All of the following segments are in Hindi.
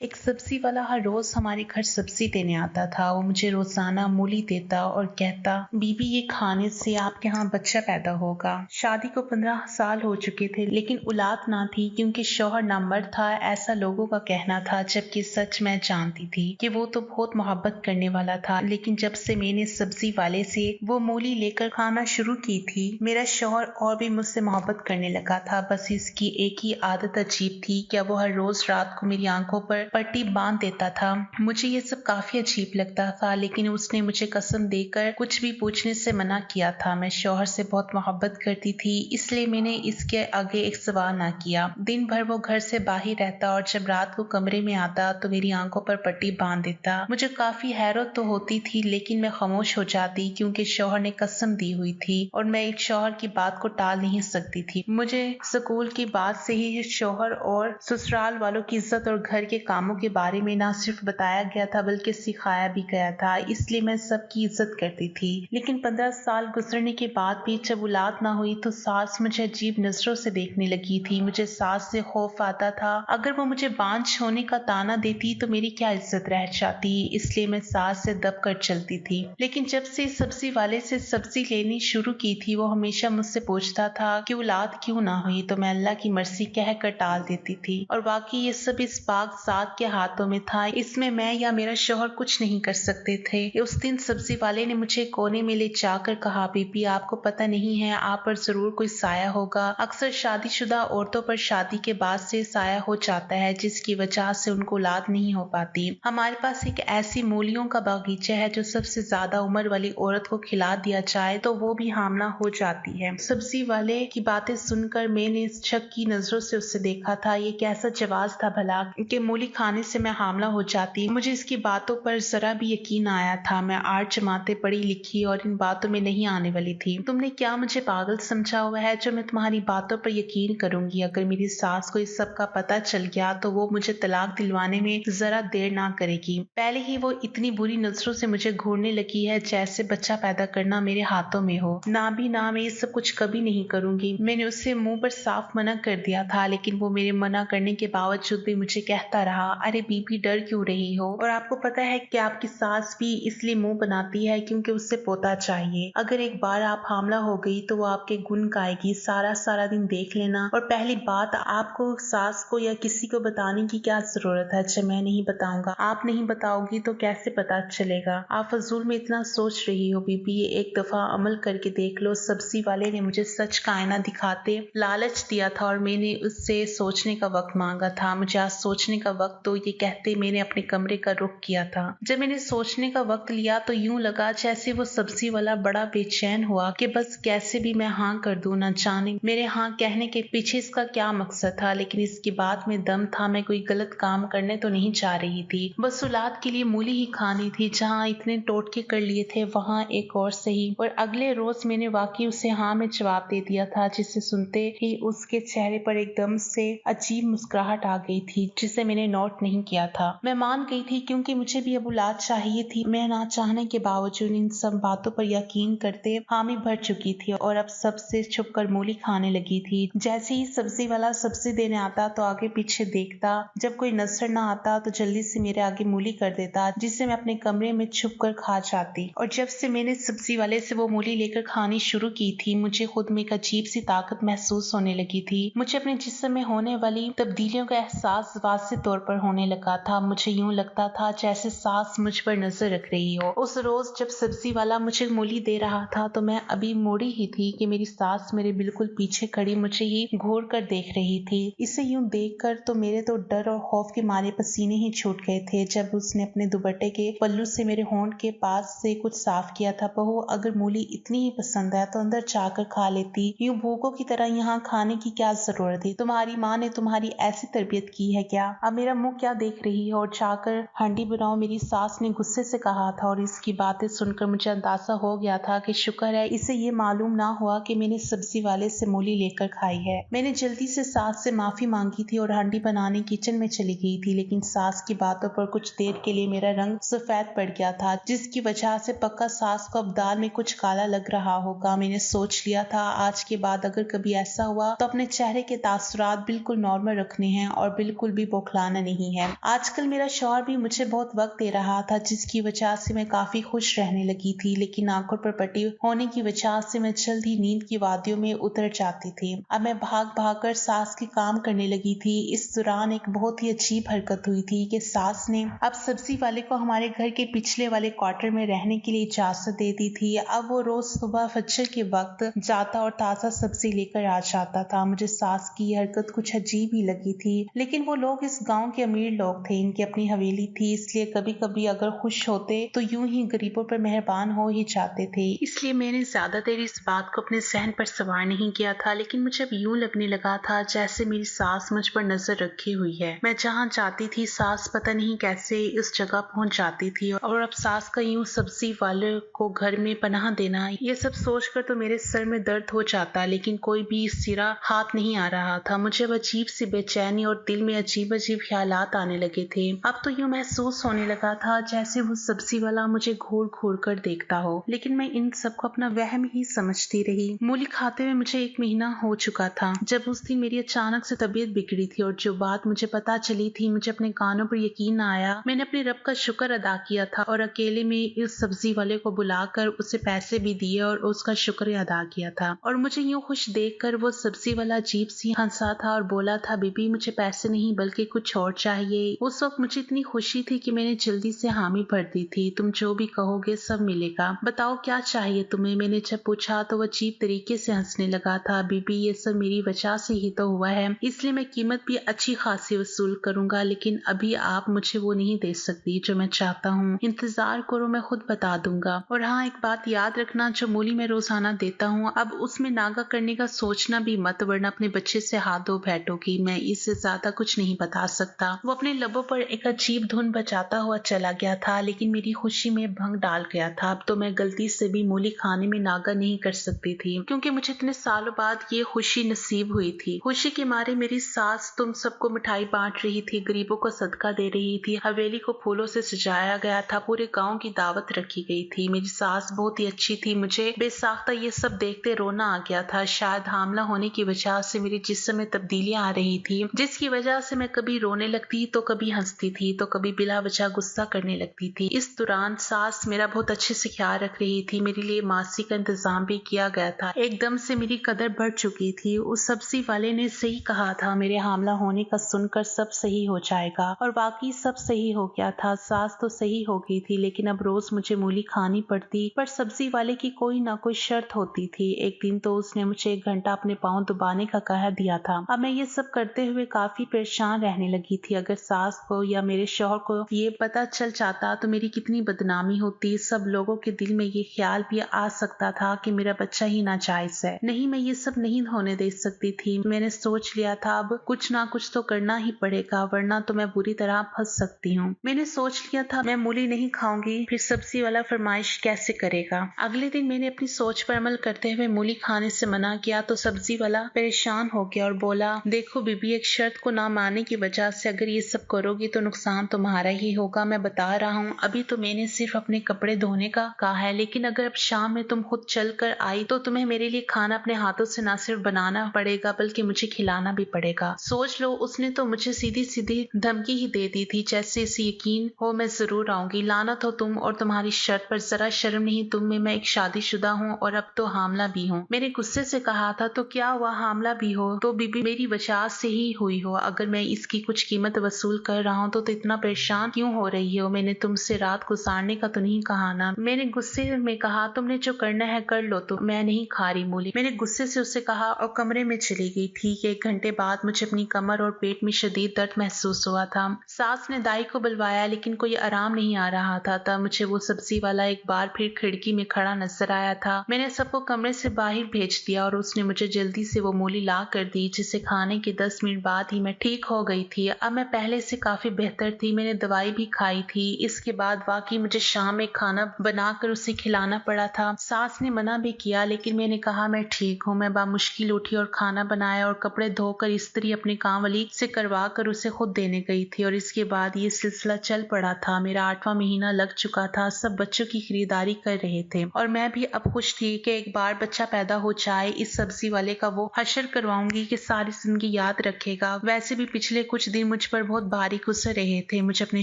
एक सब्जी वाला हर रोज हमारे घर सब्जी देने आता था। वो मुझे रोजाना मूली देता और कहता, बीबी ये खाने से आपके यहाँ बच्चा पैदा होगा। शादी को 15 साल हो चुके थे लेकिन औलाद ना थी क्योंकि शौहर नामर्द था, ऐसा लोगों का कहना था। जबकि सच मैं जानती थी कि वो तो बहुत मोहब्बत करने वाला था। लेकिन जब से मैंने सब्जी वाले से वो मूली लेकर खाना शुरू की थी, मेरा शौहर और भी मुझसे मोहब्बत करने लगा था। बस इसकी एक ही आदत अजीब थी, क्या वो हर रोज रात को मेरी आंखों पर पट्टी बांध देता था। मुझे ये सब काफी अजीब लगता था, लेकिन उसने मुझे कसम देकर कुछ भी पूछने से मना किया था। मैं शौहर से बहुत मोहब्बत करती थी, इसलिए मैंने इसके आगे एक सवाल ना किया। दिन भर वो घर से बाहर रहता और जब रात को कमरे में आता तो मेरी आंखों पर पट्टी बांध देता। मुझे काफी हैरत तो होती थी, लेकिन मैं खामोश हो जाती क्योंकि शौहर ने कसम दी हुई थी और मैं एक शौहर की बात को टाल नहीं सकती थी। मुझे स्कूल की बात से ही शौहर और ससुराल वालों की इज्जत और घर के कामों के बारे में ना सिर्फ बताया गया था बल्कि सिखाया भी गया था, इसलिए मैं सबकी इज्जत करती थी। लेकिन 15 साल गुजरने के बाद भी जब औलाद ना हुई तो सास मुझे अजीब नजरों से देखने लगी थी। मुझे सास से खौफ आता था, अगर वो मुझे बांझ होने का ताना देती तो मेरी क्या इज्जत रह जाती, इसलिए मैं सास से दब कर चलती थी। लेकिन जब से सब्जी वाले से सब्जी लेनी शुरू की थी, वो हमेशा मुझसे पूछता था कि औलाद क्यों ना हुई, तो मैं अल्लाह की मर्जी कह कर टाल देती थी। और बाकी ये सब इस पाक साथ के हाथों में था, इसमें मैं या मेरा शौहर कुछ नहीं कर सकते थे। उस दिन सब्जी वाले ने मुझे कोने में ले जाकर कहा, बीबी आपको पता नहीं है, आप पर जरूर कोई साया होगा। अक्सर शादीशुदा औरतों पर शादी के बाद से साया हो जाता है, जिसकी वजह से उनको औलाद नहीं हो पाती। हमारे पास एक ऐसी मूलियों का बागीचा है जो सबसे ज्यादा उम्र वाली औरत को खिला दिया जाए तो वो भी हामला हो जाती है। सब्जी वाले की बातें सुनकर मैंने शक की नजरों से उससे देखा था। ये कैसा जवाब था भला कि मूली खाने से मैं हामला हो जाती। मुझे इसकी बातों पर जरा भी यकीन आया था। मैं 8 जमातें पढ़ी लिखी और इन बातों में नहीं आने वाली थी। तुमने क्या मुझे पागल समझा हुआ है जो मैं तुम्हारी बातों पर यकीन करूंगी? अगर मेरी सास को इस सब का पता चल गया तो वो मुझे तलाक दिलवाने में जरा देर ना करेगी। पहले ही वो इतनी बुरी नजरों से मुझे घूरने लगी है जैसे बच्चा पैदा करना मेरे हाथों में हो। ना भी ना, मैं ये सब कुछ कभी नहीं करूंगी। मैंने उससे मुंह पर साफ मना कर दिया था, लेकिन वो मेरे मना करने के बावजूद भी मुझे कहता रहा, अरे बीबी डर क्यों रही हो? और आपको पता है कि आपकी सास भी इसलिए मुंह बनाती है क्योंकि उससे पोता चाहिए। अगर एक बार आप हामला हो गई तो वो आपके गुण गाएगी, सारा सारा दिन देख लेना। और पहली बात, आपको सास को या किसी को बताने की क्या जरूरत है? अच्छा मैं नहीं बताऊंगा, आप नहीं बताओगी तो कैसे पता चलेगा? आप फजूल में इतना सोच रही हो बीबी, एक दफा अमल करके देख लो। सब्जी वाले ने मुझे सच का आईना दिखाते लालच दिया था और मैंने उससे सोचने का वक्त मांगा था। मुझे आज सोचने का वक्त दो, ये कहते मैंने अपने कमरे का रुख किया था। जब मैंने सोचने का वक्त लिया तो यूं लगा जैसे वो सब्जी वाला बड़ा बेचैन हुआ कि बस कैसे भी मैं हाँ कर दूं। न जाने मेरे हाँ कहने के पीछे इसका क्या मकसद था, लेकिन इसकी बात में दम था। मैं कोई गलत काम करने तो नहीं जा रही थी, बस औलाद के लिए मूली ही खानी थी। जहाँ इतने टोटके कर लिए थे वहाँ एक और सही। और अगले रोज मैंने वाकई उसे हाँ में जवाब दे दिया था, जिसे सुनते ही उसके चेहरे पर एकदम से अजीब मुस्कुराहट आ गई थी जिसे मैंने नोट नहीं किया था। मैं मान गई थी क्योंकि मुझे भी अब औलाद चाहिए थी। मैं ना चाहने के बावजूद इन सब बातों पर यकीन करते हामी भर चुकी थी और अब सबसे छुप कर मूली खाने लगी थी। जैसे ही सब्जी वाला सब्जी देने आता तो आगे पीछे देखता, जब कोई नजर न आता तो जल्दी से मेरे आगे मूली कर देता, जिसे मैं अपने कमरे में छुप कर खा जाती। और जब से मैंने सब्जी वाले से वो मूली लेकर खानी शुरू की थी, मुझे खुद में एक अजीब सी ताकत महसूस होने लगी थी। मुझे अपने जिस्म में होने वाली तब्दीलियों का एहसास वाज़े तौर पर होने लगा था। मुझे यूं लगता था जैसे सास मुझ पर नजर रख रही हो। उस रोज जब सब्जी वाला मुझे मूली दे रहा था तो मैं अभी मोड़ी ही थी कि मेरी सास मेरे बिल्कुल पीछे खड़ी मुझे ही घूर कर देख रही थी। इसे यूं देखकर तो मेरे तो डर और खौफ के मारे पसीने ही छूट गए थे। जब उसने अपने दुपट्टे के पल्लू से मेरे होंठ के पास से कुछ साफ किया था। बहू, अगर मूली इतनी ही पसंद है तो अंदर जाकर खा लेती, यूं भूखों की तरह यहाँ खाने की क्या जरूरत थी? तुम्हारी माँ ने तुम्हारी ऐसी तरबियत की है क्या? अब मेरा मुंह क्या देख रही हो और जाकर हांडी बनाओ, मेरी सास ने गुस्से से कहा था। और इसकी बातें सुनकर मुझे अंदाजा हो गया था कि शुक्र है इसे ये मालूम ना हुआ कि मैंने सब्जी वाले से मूली लेकर खाई है। मैंने जल्दी से सास से माफी मांगी थी और हांडी बनाने किचन में चली गई थी, लेकिन सास की बातों पर कुछ देर के लिए मेरा रंग सफेद पड़ गया था, जिसकी वजह से पक्का सास को अब दाल में कुछ काला लग रहा होगा। मैंने सोच लिया था आज के बाद अगर कभी ऐसा हुआ तो अपने चेहरे के तासुरात बिल्कुल नॉर्मल रखने हैं और बिल्कुल भी बौखलाना नहीं है। आजकल मेरा शौहर भी मुझे बहुत वक्त दे रहा था, जिसकी वजह से मैं काफी खुश रहने लगी थी, लेकिन आंखों पर पट्टी होने की वजह से मैं जल्द ही नींद की वादियों में उतर जाती थी। अब मैं भाग भाग कर सास के काम करने लगी थी। इस दौरान एक बहुत ही अजीब हरकत हुई थी कि सास ने अब सब्जी वाले को हमारे घर के पिछले वाले क्वार्टर में रहने के लिए इजाजत दे दी थी। अब वो रोज सुबह फजर के वक्त जाता और ताजा सब्जी लेकर आ जाता था। मुझे सास की हरकत कुछ अजीब ही लगी थी, लेकिन वो लोग इस गांव के अमीर लोग थे, इनकी अपनी हवेली थी, इसलिए कभी कभी अगर खुश होते तो यूं ही गरीबों पर मेहरबान हो ही जाते थे। इसलिए मैंने ज्यादा देर इस बात को अपने जहन पर सवार नहीं किया था, लेकिन मुझे अब यूं लगने लगा था जैसे मेरी सास मुझ पर नजर रखी हुई है। मैं जहाँ जाती थी सास पता नहीं कैसे इस जगह पहुंच जाती थी, और अब सास का यूं सब्जी वाले को घर में पनाह देना, ये सब सोचकर तो मेरे सर में दर्द हो जाता, लेकिन कोई भी सिरा हाथ नहीं आ रहा था। मुझे अब अजीब सी बेचैनी और दिल में अजीब अजीब ख्यालात आने लगे थे। अब तो यूं महसूस होने लगा था जैसे वो सब्जी वाला मुझे घूर घूर कर देखता हो, लेकिन मैं इन सबको अपना वहम ही समझती रही। मूली खाते हुए मुझे 1 महीना हो चुका था जब उस दिन मेरी अचानक से तबीयत बिगड़ी थी, और जो बात मुझे पता चली थी मुझे अपने कानों पर यकीन न आया। मैंने अपने रब का शुक्र अदा किया था और अकेले में इस सब्जी वाले को बुलाकर उसे पैसे भी दिए और उसका शुक्र अदा किया था। और मुझे यूं खुश देखकर वो सब्जी वाला अजीब सी हंसा था और बोला था, बीबी मुझे पैसे नहीं बल्कि कुछ और चाहिए। उस वक्त मुझे इतनी खुशी थी कि मैंने जल्दी से हामी भर दी थी। तुम जो भी कहोगे सब मिलेगा, बताओ क्या चाहिए तुम्हें। मैंने जब पूछा तो वो अजीब तरीके से हंसने लगा था। बीबी ये सब मेरी वजह से ही तो हुआ है, इसलिए मैं कीमत भी अच्छी खासी वसूल करूंगा, लेकिन अभी आप मुझे वो नहीं दे सकती जो मैं चाहता हूँ। इंतजार करो, मैं खुद बता दूंगा। और हाँ, एक बात याद रखना, जो मूली मैं रोजाना देता हूँ अब उसमें नागा करने का सोचना भी मत, वरना अपने बच्चे से हाथ धो बैठोगी। मैं इससे ज्यादा कुछ नहीं बता सकता। वो अपने लबों पर एक अजीब धुन बजाता हुआ चला गया था, लेकिन मेरी खुशी में भंग डाल गया था। अब तो मैं गलती से भी मूली खाने में नागा नहीं कर सकती थी, क्योंकि मुझे इतने सालों बाद ये खुशी नसीब हुई थी। खुशी के मारे मेरी सास तुम सबको मिठाई बांट रही थी, गरीबों को सदका दे रही थी, हवेली को फूलों से सजाया गया था, पूरे गांव की दावत रखी गई थी। मेरी सास बहुत ही अच्छी थी। मुझे बेसाख्ता ये सब देखते रोना आ गया था। शायद हामला होने की वजह से मेरे जिस्म में तब्दीलियां आ रही थी, जिसकी वजह से मैं कभी रोने लगती तो कभी हंसती थी तो कभी बिला वजह गुस्सा करने लगती थी। इस दौरान सास मेरा बहुत अच्छे से ख्याल रख रही थी। मेरे लिए मासी का इंतजाम भी किया गया था। एकदम से मेरी कदर बढ़ चुकी थी। उस सब्जी वाले ने सही कहा था, मेरे हामला होने का सुनकर सब सही हो जाएगा, और वाकई सब सही हो गया था। सास तो सही हो गई थी, लेकिन अब रोज मुझे मूली खानी पड़ती। पर सब्जी वाले की कोई ना कोई शर्त होती थी। एक दिन तो उसने मुझे 1 घंटा अपने पाँव दबाने का कह दिया था। अब मैं ये सब करते हुए काफी परेशान रहने लगी थी। अगर सास को या मेरे शौहर को ये पता चल जाता तो मेरी कितनी बदनामी होती। सब लोगों के दिल में ये ख्याल भी आ सकता था कि मेरा बच्चा ही नाजायज है। नहीं, मैं ये सब नहीं होने दे सकती थी। मैंने सोच लिया था अब कुछ ना कुछ तो करना ही पड़ेगा, वरना तो मैं बुरी तरह फंस सकती हूँ। मैंने सोच लिया था मैं मूली नहीं खाऊंगी, फिर सब्जी वाला फरमाइश कैसे करेगा। अगले दिन मैंने अपनी सोच पर अमल करते हुए मूली खाने से मना किया तो सब्जी वाला परेशान हो गया और बोला, देखो बीबी, एक शर्त को ना मानने की वजह से अगर ये सब करोगी तो नुकसान तुम्हारा ही होगा। मैं बता रहा हूँ, अभी तो मैंने सिर्फ अपने कपड़े धोने का कहा है, लेकिन अगर अब शाम में तुम खुद चल कर आई तो तुम्हें मेरे लिए खाना अपने हाथों से ना सिर्फ बनाना पड़ेगा बल्कि मुझे खिलाना भी पड़ेगा। सोच लो, उसने तो मुझे सीधी सीधी धमकी ही दे दी थी, जैसे इसे यकीन हो मैं जरूर आऊंगी। लानत हो तुम और तुम्हारी शर्त पर, जरा शर्म नहीं तुम में। मैं एक शादीशुदा हूँ और अब तो हामला भी हूँ। मैंने गुस्से से कहा था, तो क्या हुआ, हामला भी हो तो बीबी मेरी वजह से ही हुई हो। अगर मैं इसकी कुछ कीमत वसूल कर रहा हूँ तो इतना परेशान क्यों हो रही हो। मैंने तुमसे रात गुजारने का तो नहीं कहा ना। मैंने गुस्से में कहा, तुमने जो करना है कर लो, तो मैं नहीं खा रही मूली। मैंने गुस्से से उसे कहा और कमरे में चली गई। ठीक 1 घंटे बाद मुझे अपनी कमर और पेट में शदीद दर्द महसूस हुआ था। सास ने दाई को बुलवाया, लेकिन कोई आराम नहीं आ रहा था। तब मुझे वो सब्जी वाला एक बार फिर खिड़की में खड़ा नजर आया था। मैंने सबको कमरे से बाहर भेज दिया और उसने मुझे जल्दी से वो मूली ला कर दी, जिसे खाने के 10 मिनट बाद ही मैं ठीक हो गई थी। अब मैं पहले से काफी बेहतर थी। मैंने दवाई भी खाई थी। इसके बाद वाकई मुझे शाम में खाना बनाकर उसे खिलाना पड़ा था। सास ने मना भी किया, लेकिन मैंने कहा मैं ठीक हूँ। मैं बामुश्किल उठी और खाना बनाया और कपड़े धोकर इस्त्री अपनी काम वाली से करवा कर उसे खुद देने गई थी। और इसके बाद ये सिलसिला चल पड़ा था। मेरा 8वां महीना लग चुका था। सब बच्चों की खरीदारी कर रहे थे और मैं भी अब खुश थी कि एक बार बच्चा पैदा हो जाए। इस सब्जी वाले का वो हशर करवाऊंगी कि सारी जिंदगी याद रखेगा। वैसे भी पिछले कुछ दिन मुझे मुझ पर बहुत भारी गुजर रहे थे। मुझे अपने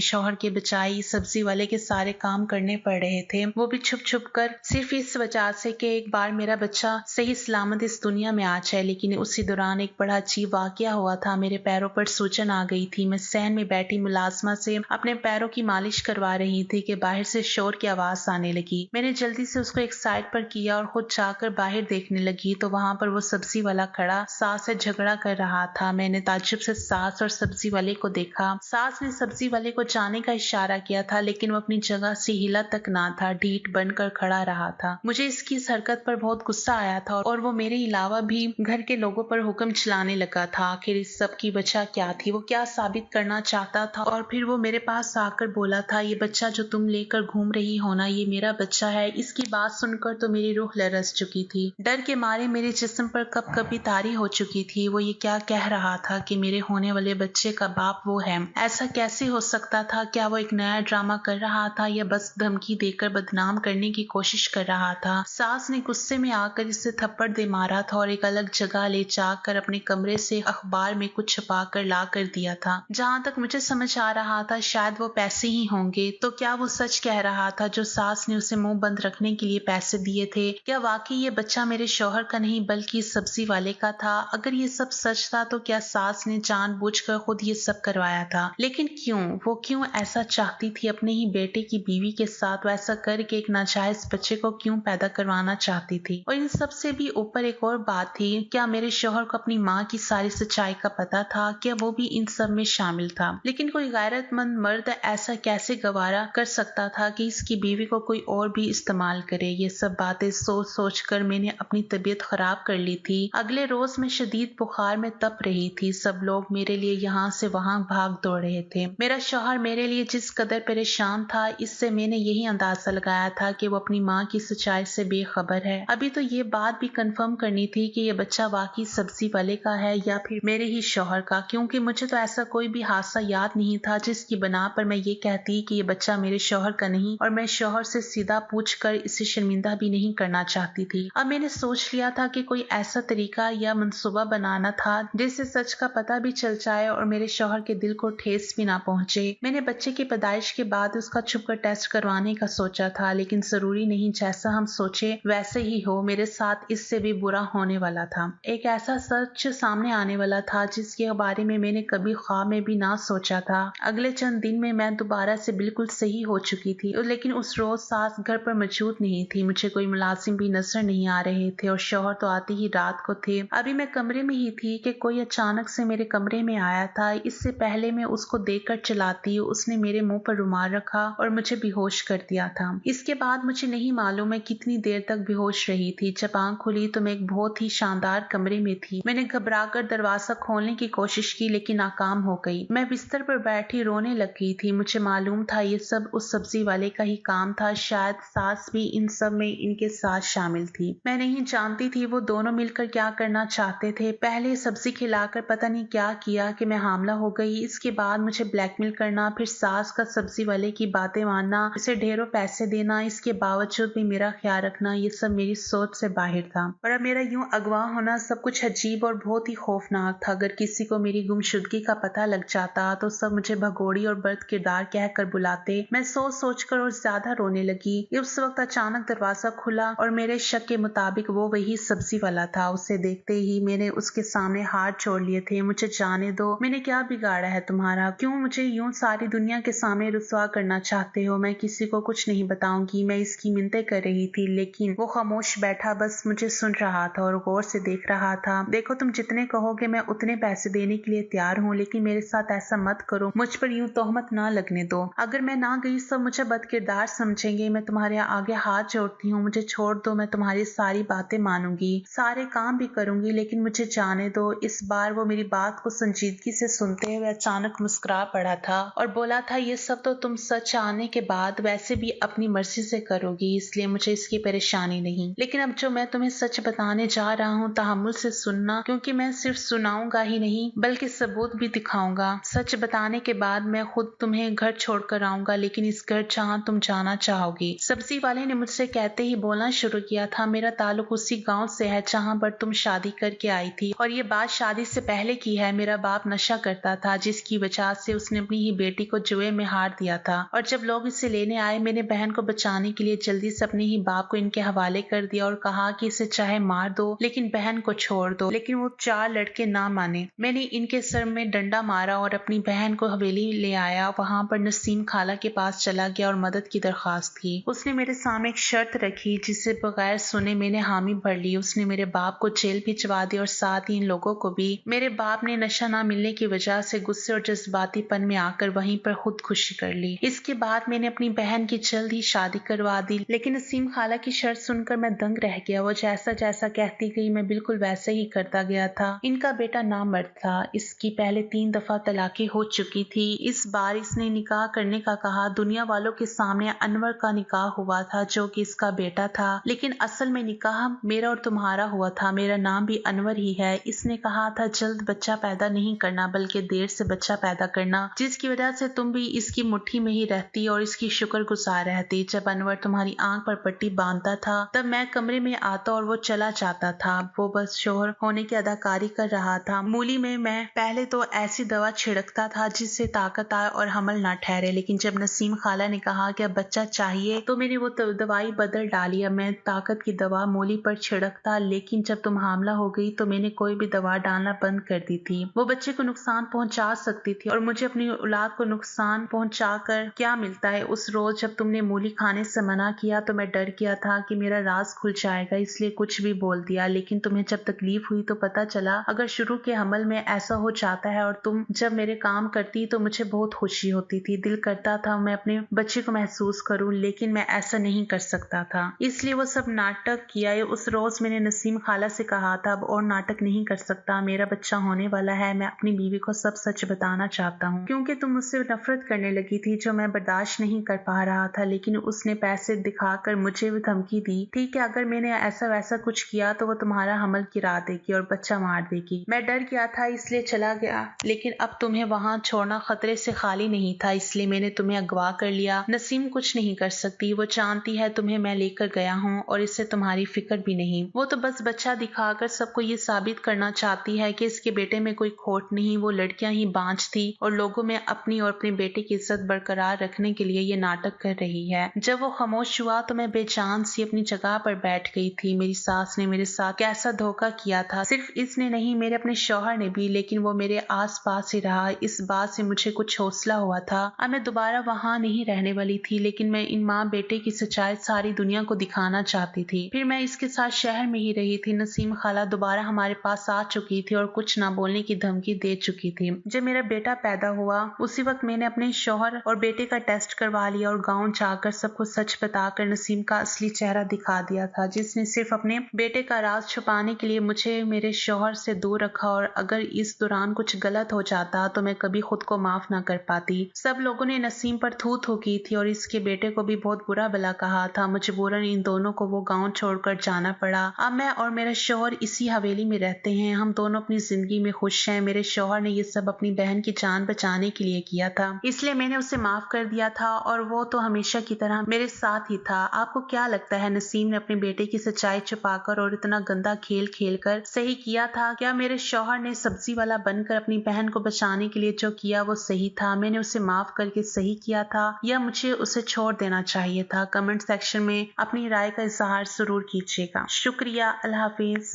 शौहर के बजाय सब्जी वाले के सारे काम करने पड़ रहे थे, वो भी छुप छुप कर, सिर्फ इस वजह से कि एक बार मेरा बच्चा सही सलामत इस दुनिया में आ जाए। लेकिन उसी दौरान एक बड़ा अजीब वाकया हुआ था। मेरे पैरों पर सूजन आ गई थी। मैं सहन में बैठी मुलाजमा से अपने पैरों की मालिश करवा रही थी कि बाहर से शोर की आवाज आने लगी। मैंने जल्दी से उसको एक साइड पर किया और खुद जाकर बाहर देखने लगी तो वहां पर वो सब्जी वाला खड़ा सास से झगड़ा कर रहा था। मैंने ताज्जुब से सास और सब्जी वाले को देखा। सास ने सब्जी वाले को जाने का इशारा किया था, लेकिन वो अपनी जगह से हिला तक ना था, ढीठ बनकर खड़ा रहा था। मुझे इसकी इस हरकत पर बहुत गुस्सा आया था और वो मेरे अलावा भी घर के लोगों पर हुक्म चलाने लगा था। आखिर इस सब की वजह क्या थी, वो क्या साबित करना चाहता था? और फिर वो मेरे पास आकर बोला था, ये बच्चा जो तुम लेकर घूम रही हो ना, ये मेरा बच्चा है। इसकी बात सुनकर तो मेरी रूह लरस चुकी थी। डर के मारे मेरे जिस्म पर कब कभी तारी हो चुकी थी। वो ये क्या कह रहा था कि मेरे होने वाले बच्चे का बाप वो है? ऐसा कैसे हो सकता था? क्या वो एक नया ड्रामा कर रहा था या बस धमकी देकर बदनाम करने की कोशिश कर रहा था? सास ने गुस्से में आकर इसे थप्पड़ दे मारा था और एक अलग जगह ले जाकर अपने कमरे से अखबार में कुछ छुपा कर ला कर दिया था। जहाँ तक मुझे समझ आ रहा था शायद वो पैसे ही होंगे। तो क्या वो सच कह रहा था जो सास ने उसे मुंह बंद रखने के लिए पैसे दिए थे? क्या वाकई ये बच्चा मेरे शौहर का नहीं बल्कि सब्जी वाले का था? अगर ये सब सच था तो क्या सास ने जानबूझकर खुद ये सब करवाया था? लेकिन क्यों? वो क्यों ऐसा चाहती थी? अपने ही बेटे की बीवी के साथ वैसा करके एक नाजायज बच्चे को क्यों पैदा करवाना चाहती थी? और इन सब से भी ऊपर एक और बात थी, क्या मेरे शौहर को अपनी माँ की सारी सच्चाई का पता था? क्या वो भी इन सब में शामिल था? लेकिन कोई गैरतमंद मर्द ऐसा कैसे गवारा कर सकता था कि इसकी बीवी को कोई और भी इस्तेमाल करे? ये सब बातें सोच सोच कर मैंने अपनी तबीयत खराब कर ली थी। अगले रोज मैं शदीद बुखार में तप रही थी। सब लोग मेरे लिए यहाँ से वहाँ भाग दौड़ रहे थे। मेरा शौहर मेरे लिए जिस कदर परेशान था, इससे मैंने यही अंदाजा लगाया था कि वो अपनी माँ की सच्चाई से बेखबर है। अभी तो ये बात भी कंफर्म करनी थी कि ये बच्चा वाकई सब्जी वाले का है या फिर मेरे ही शौहर का, क्योंकि मुझे तो ऐसा कोई भी हादसा याद नहीं था जिसकी बना पर मैं ये कहती कि ये बच्चा मेरे शौहर का नहीं, और मैं शौहर से सीधा पूछकर इसे शर्मिंदा भी नहीं करना चाहती थी। अब मैंने सोच लिया था कि कोई ऐसा तरीका या मंसूबा बनाना था जिससे सच का पता भी चल जाए और मेरे शौहर के दिल को ठेस भी ना पहुंचे। मैंने बच्चे की पैदाइश के बाद उसका छुपकर टेस्ट करवाने का सोचा था, लेकिन जरूरी नहीं जैसा हम सोचे वैसे ही हो। मेरे साथ इससे भी बुरा होने वाला था। एक ऐसा सच सामने आने वाला था जिसके बारे में मैंने कभी ख्वाब में भी ना सोचा था। अगले चंद दिन में मैं दोबारा से बिल्कुल सही हो चुकी थी, लेकिन उस रोज सास घर पर मौजूद नहीं थी। मुझे कोई मुलाजिम भी नजर नहीं आ रहे थे और शौहर तो आते ही रात को थे। अभी मैं कमरे में ही थी कि कोई अचानक से मेरे कमरे में आया था। इससे पहले मैं उसको देखकर चिल्लाती, उसने मेरे मुंह पर रुमाल रखा और मुझे बेहोश कर दिया था। इसके बाद मुझे नहीं मालूम मैं कितनी देर तक बेहोश रही थी। जब आंख खुली तो मैं एक बहुत ही शानदार कमरे में थी। मैंने घबराकर दरवाजा खोलने की कोशिश की लेकिन नाकाम हो गई। मैं बिस्तर पर बैठी रोने लग गई थी। मुझे मालूम था ये सब उस सब्जी वाले का ही काम था। शायद सास भी इन सब में इनके साथ शामिल थी। मैं नहीं जानती थी वो दोनों मिलकर क्या करना चाहते थे। पहले सब्जी खिलाकर पता नहीं क्या किया कि मैं हामला हो गई। इसके बाद मुझे ब्लैकमेल करना, फिर सास का सब्जी वाले की बातें मानना, इसे ढेरों पैसे देना, इसके बावजूद भी मेरा ख्याल रखना, ये सब मेरी सोच से बाहर था। और अब मेरा यूं अगवा होना सब कुछ अजीब और बहुत ही खौफनाक था। अगर किसी को मेरी गुमशुदगी का पता लग जाता तो सब मुझे भगोड़ी और बर्द किरदार कहकर बुलाते। मैं सोच सोच कर और ज्यादा रोने लगी। उस वक्त अचानक दरवाजा खुला और मेरे शक के मुताबिक वो वही सब्जी वाला था। उसे देखते ही मैंने उसके सामने हाथ जोड़ लिए थे। मुझे जाने दो, मैंने क्या बिगाड़ा है तुम्हारा? क्यों मुझे यूं सारी दुनिया के सामने रुसवा करना चाहते हो? मैं किसी को कुछ नहीं बताऊंगी। मैं इसकी मिन्नतें कर रही थी, लेकिन वो खामोश बैठा बस मुझे सुन रहा था और गौर से देख रहा था। देखो, तुम जितने कहोगे मैं उतने पैसे देने के लिए तैयार हूँ, लेकिन मेरे साथ ऐसा मत करो। मुझ पर यूं तोहमत ना लगने दो। अगर मैं ना गई सब मुझे बदकिरदार समझेंगे। मैं तुम्हारे आगे हाथ जोड़ती हूँ, मुझे छोड़ दो। मैं तुम्हारी सारी बातें मानूंगी, सारे काम भी करूंगी, लेकिन मुझे जाने दो। इस बार वो मेरी बात को संजीदगी से सुनते हुए अचानक मुस्कुरा पड़ा था और बोला था, ये सब तो तुम सच आने के बाद वैसे भी अपनी मर्जी से करोगी, इसलिए मुझे इसकी परेशानी नहीं। लेकिन अब जो मैं तुम्हें सच बताने जा रहा हूँ तहम्मुल से सुनना, क्योंकि मैं सिर्फ सुनाऊंगा ही नहीं बल्कि सबूत भी दिखाऊंगा। सच बताने के बाद मैं खुद तुम्हें घर छोड़कर आऊंगा, लेकिन इस घर जहाँ तुम जाना चाहोगी। सब्जी वाले ने मुझसे कहते ही बोलना शुरू किया था, मेरा ताल्लुक उसी गांव से है जहाँ पर तुम शादी करके आई थी, और ये बात शादी से पहले की है। मेरा बाप नशा करता करता था, जिसकी वजह से उसने अपनी ही बेटी को जुए में हार दिया था। और जब लोग इसे लेने आए, मैंने बहन को बचाने के लिए जल्दी से अपने ही बाप को इनके हवाले कर दिया और कहा कि इसे चाहे मार दो लेकिन बहन को छोड़ दो। लेकिन वो 4 लड़के ना माने। मैंने इनके सर में डंडा मारा और अपनी बहन को हवेली ले आया। वहां पर नसीम खाला के पास चला गया और मदद की दरखास्त की। उसने मेरे सामने एक शर्त रखी जिसे बगैर सुने मैंने हामी भर ली। उसने मेरे बाप को जेल भिजवा दी और साथ ही इन लोगों को भी। मेरे बाप ने नशा ना मिलने की वजह से गुस्से और जज्बातीपन में आकर वहीं पर खुदकुशी कर ली। इसके बाद मैंने अपनी बहन की जल्द ही शादी करवा दी। लेकिन नसीम खाला की शर्त सुनकर मैं दंग रह गया। वो जैसा जैसा कहती गई मैं बिल्कुल वैसे ही करता गया था। इनका बेटा नामर्द था। इसकी पहले 3 दफा तलाकी हो चुकी थी। इस बार इसने निकाह करने का कहा। दुनिया वालों के सामने अनवर का निकाह हुआ था जो कि इसका बेटा था, लेकिन असल में निकाह मेरा और तुम्हारा हुआ था। मेरा नाम भी अनवर ही है। इसने कहा था जल्द बच्चा पैदा नहीं करना बल्कि देर से बच्चा पैदा करना, जिसकी वजह से तुम भी इसकी मुट्ठी में ही रहती और इसकी शुक्रगुजार रहती। जब अनवर तुम्हारी आंख पर पट्टी बांधता था तब मैं कमरे में आता और वो चला जाता था। वो बस शोहर होने की अदाकारी कर रहा था। मूली में मैं पहले तो ऐसी दवा छिड़कता था जिससे ताकत आए और हमल ना ठहरे, लेकिन जब नसीम खाला ने कहा कि अब बच्चा चाहिए तो मैंने वो दवाई बदल डाली। अब मैं ताकत की दवा मूली पर छिड़कता, लेकिन जब तुम हामला हो गई तो मैंने कोई भी दवा डालना बंद कर दी थी। वो बच्चे को नुकसान पहुंचा सकती थी और मुझे अपनी औलाद को नुकसान पहुंचा कर क्या मिलता है। उस रोज जब तुमने मूली खाने से मना किया तो मैं डर गया था कि मेरा राज खुल जाएगा, इसलिए कुछ भी बोल दिया। लेकिन तुम्हें जब तकलीफ हुई तो पता चला अगर शुरू के हमल में ऐसा हो जाता है और तुम जब मेरे काम करती तो मुझे बहुत खुशी होती थी। दिल करता था मैं अपने बच्चे को महसूस करूं, लेकिन मैं ऐसा नहीं कर सकता था, इसलिए वो सब नाटक किया। उस रोज मैंने नसीम खाला से कहा था अब और नाटक नहीं कर सकता, मेरा बच्चा होने वाला है। मैं अपनी बीवी को सब सच बताना चाहता हूँ, क्योंकि तुम मुझसे नफरत करने लगी थी जो मैं बर्दाश्त नहीं कर पा रहा था। लेकिन उसने पैसे दिखाकर मुझे भी धमकी दी, ठीक है अगर मैंने ऐसा वैसा कुछ किया तो वो तुम्हारा हमल गिरा देगी और बच्चा मार देगी। मैं डर गया था इसलिए चला गया, लेकिन अब तुम्हें वहां छोड़ना खतरे से खाली नहीं था, इसलिए मैंने तुम्हें अगवा कर लिया। नसीम कुछ नहीं कर सकती, वो जानती है तुम्हें मैं लेकर गया हूँ और इससे तुम्हारी फिक्र भी नहीं। वो तो बस बच्चा दिखाकर सबको ये साबित करना चाहती है कि इसके बेटे में कोई खोट नहीं। वो लड़कियां ही बांझ थी और लोगों में अपनी और अपने बेटे की इज्जत बरकरार रखने के लिए ये नाटक कर रही है। जब वो खामोश हुआ तो मैं बेजान सी अपनी जगह पर बैठ गई थी। मेरी सास ने मेरे साथ कैसा धोखा किया था, सिर्फ इसने नहीं मेरे अपने शौहर ने भी, लेकिन वो मेरे आस पास ही रहा। इस बात से मुझे कुछ हौसला हुआ था। अब मैं दोबारा वहां नहीं रहने वाली थी, लेकिन मैं इन माँ बेटे की सच्चाई सारी दुनिया को दिखाना चाहती थी। फिर मैं इसके साथ शहर में ही रही थी। नसीम खाला दोबारा हमारे पास आ चुकी थी और कुछ ना बोलने की धमकी दे चुकी थी। जब मेरा बेटा पैदा हुआ उसी वक्त मैंने अपने शौहर और बेटे का टेस्ट करवा लिया और गांव जाकर सबको सच बताकर नसीम का असली चेहरा दिखा दिया था, जिसने सिर्फ अपने बेटे का राज छुपाने के लिए मुझे मेरे शौहर से दूर रखा। और अगर इस दौरान कुछ गलत हो जाता तो मैं कभी खुद को माफ ना कर पाती। सब लोगों ने नसीम पर थू थू की थी और इसके बेटे को भी बहुत बुरा भला कहा था। मजबूरन इन दोनों को वो गांव छोड़कर जाना पड़ा। अब मैं और मेरा शौहर इसी हवेली में रहते हैं। हम दोनों अपनी जिंदगी में खुश हैं। मेरे शौहर ने ये सब अपनी बहन की जान बचाने के लिए किया था, इसलिए मैंने उसे माफ कर दिया था और वो तो हमेशा की तरह मेरे साथ ही था। आपको क्या लगता है नसीम ने अपने बेटे की सच्चाई छुपाकर और इतना गंदा खेल खेलकर सही किया था? क्या मेरे शौहर ने सब्जी वाला बनकर अपनी बहन को बचाने के लिए जो किया वो सही था? मैंने उसे माफ करके सही किया था या मुझे उसे छोड़ देना चाहिए था? कमेंट सेक्शन में अपनी राय का इजहार जरूर कीजिएगा। शुक्रिया। अल्लाह हाफिज।